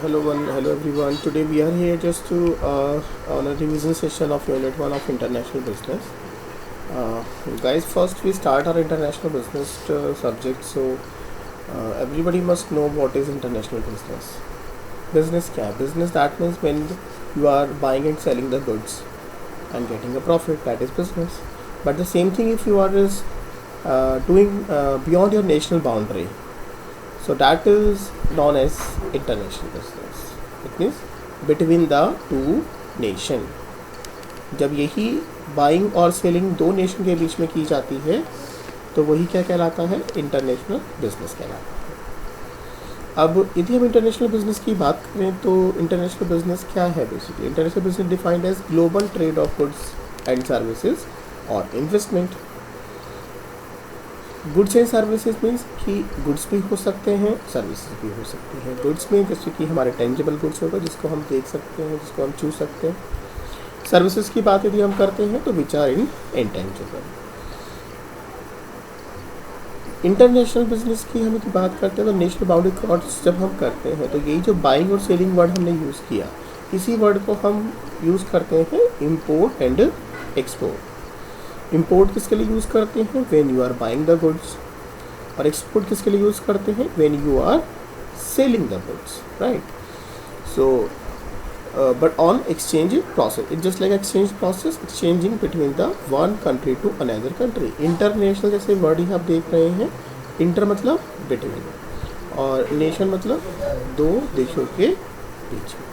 Hello everyone. Today we are here just to on a revision session of Unit 1 of International Business. Guys, first we start our international business subject. So everybody must know what is international business. Business क्या है? Business that means when you are buying and selling the goods and getting a profit, that is business. But the same thing if you are is doing beyond your national boundary. So that is known as international business. It means between the two nation. जब यही buying और selling दो nation के बीच में की जाती है तो वही क्या कहलाता है? इंटरनेशनल बिजनेस कहलाता है। अब यदि हम इंटरनेशनल बिजनेस की बात करें तो इंटरनेशनल बिजनेस क्या है? Basically international business defined as global trade of goods and services और investment. Goods and services means कि गुड्स भी हो सकते हैं, सर्विसेज भी हो सकती हैं। गुड्स में जैसे कि हमारे टेंजिबल गुड्स होगा जिसको हम देख सकते हैं, जिसको हम छू सकते हैं। सर्विसेज की बात यदि हम करते हैं तो which are in intangible. International business की हम यदि बात करते हैं तो नेशनल बाउंड्री क्रॉस जब हम करते हैं तो यही जो बाइंग और सेलिंग वर्ड हमने यूज़ किया, इसी वर्ड को हम यूज़ करते हैं इम्पोर्ट एंड एक्सपोर्ट। इम्पोर्ट किसके लिए यूज़ करते हैं? When you are buying the goods. और एक्सपोर्ट किसके लिए यूज़ करते हैं? When you are selling the goods, right? So but on exchanging process, it just like exchange process, exchanging between the one country to another country. International जैसे word ही आप देख रहे हैं, इंटर मतलब बिटवीन और नेशन मतलब दो देशों के बीच में।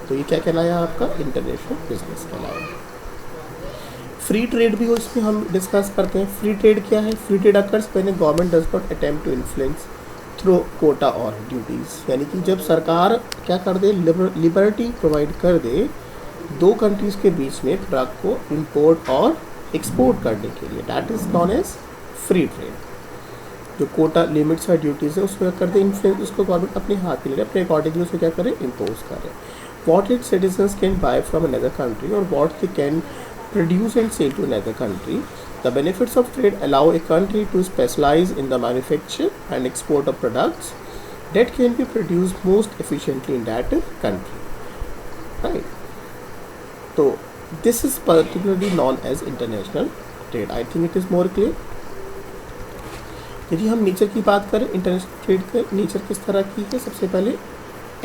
तो ये क्या कहलाया? आपका इंटरनेशनल बिजनेस कहलाया। फ्री ट्रेड भी इसमें हम डिस्कस करते हैं। फ्री ट्रेड क्या है? Free trade occurs when government does not attempt to influence through quota और ड्यूटीज़। यानी कि जब सरकार क्या कर दे, लिबर्टी प्रोवाइड कर दे दो कंट्रीज़ के बीच में प्रोडक्ट को इंपोर्ट और एक्सपोर्ट करने के लिए, that is known as free trade. जो कोटा लिमिट्स और ड्यूटीज़ है उसको क्या कर दे, इन्फ्लुएंस उसको गवर्नमेंट अपने हाथ में ले, अपने अकॉर्डिंगली उसको क्या करे, इम्पोज करे। What it citizens can buy from another country और what they can produce and sell to another country. The benefits of trade allow a country to specialize in the manufacture and export of products that can be produced most efficiently in that country, right? So this is particularly known as international trade. I think it is more clear. यदि हम nature की बात करें, international trade का nature किस तरह की है? सबसे पहले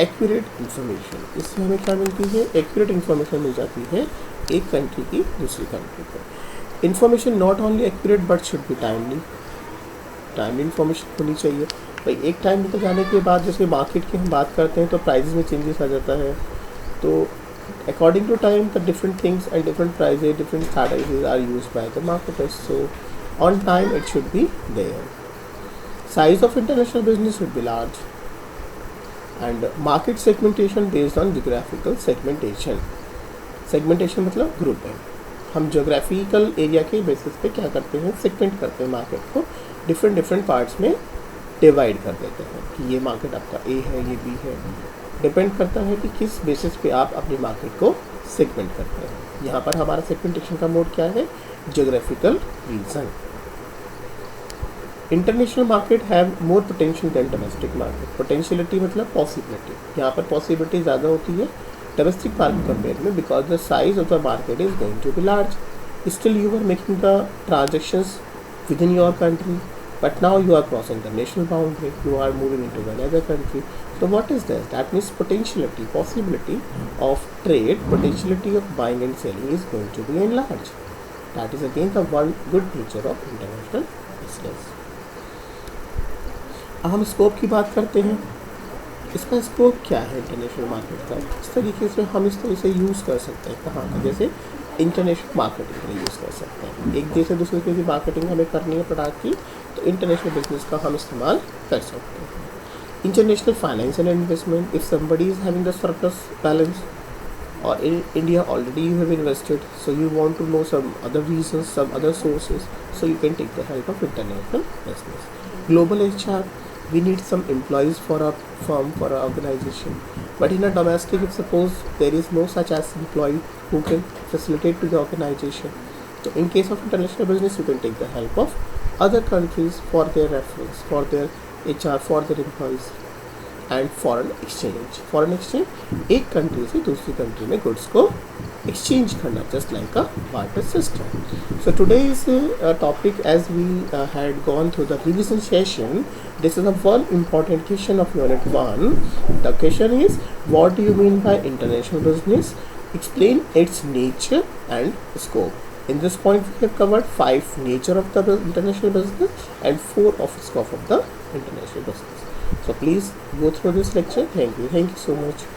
एक्यूरेट इन्फॉर्मेशन। इससे हमें क्या मिलती है? एक्यूरेट इन्फॉर्मेशन मिल जाती है एक कंट्री की दूसरी कंट्री को। Information not only accurate but should be timely. Timely information होनी चाहिए। भाई एक टाइम निकल जाने के बाद जैसे मार्केट की हम बात करते हैं तो प्राइजेस में चेंजेस आ जाता है, तो according to time the different things and different prices, different strategies are used by the marketers. So on time it should be there. Size of international business should be large and market segmentation based on geographical segmentation. Segmentation मतलब group है। हम geographical area के basis पे क्या करते हैं, segment करते हैं मार्केट को, डिफरेंट पार्ट्स में डिवाइड कर देते हैं कि ये मार्केट आपका ए है, ये बी है। डिपेंड करता है कि किस बेसिस पे आप अपनी मार्केट को सेगमेंट करते हैं। यहाँ पर हमारा सेगमेंटेशन का मोड क्या है? Geographical region. International market have more potential than domestic market. Potentiality मतलब पॉसिबिलिटी, यहाँ पर पॉसिबिलिटी ज़्यादा होती है domestic market compare में, because the size of the market is going to be large. Still you are making the transactions within your country, but now you are crossing the national boundary, you are moving into another country. So what is this? That means potentiality, possibility of trade, potentiality of buying and selling is going to be enlarged. That is again the one good feature of international business. अब हम scope की बात करते हैं। इसका scope क्या है international market का? इस तरीके से हम इस तरह से यूज़ कर सकते हैं। कहाँ का? जैसे इंटरनेशनल मार्केटिंग के लिए यूज़ कर सकते हैं। एक देश से दूसरे की मार्केटिंग हमें करनी है प्रोडक्ट की, तो इंटरनेशनल बिजनेस का हम इस्तेमाल कर सकते हैं। International finance and investment, if somebody is having the surplus balance और in India already you have invested, so you want to know some other reasons, some other sources, so you can take the help of international business. Global HR, we need some employees for a firm, for an organization, but in a domestic, if suppose there is no such as employee who can facilitate to the organization, so in case of international business you can take the help of other countries for their reference, for their HR, for their employees. And foreign exchange. Foreign exchange एक country से दूसरी country में goods को exchange करना, just like a barter system. So today's topic, as we had gone through the revision session, this is a one important question of unit 1. The question is, what do you mean by international business? Explain its nature and scope. In this point we have covered 5 nature of the international business and 4 of scope of the international business. So please go through this lecture. Thank you so much.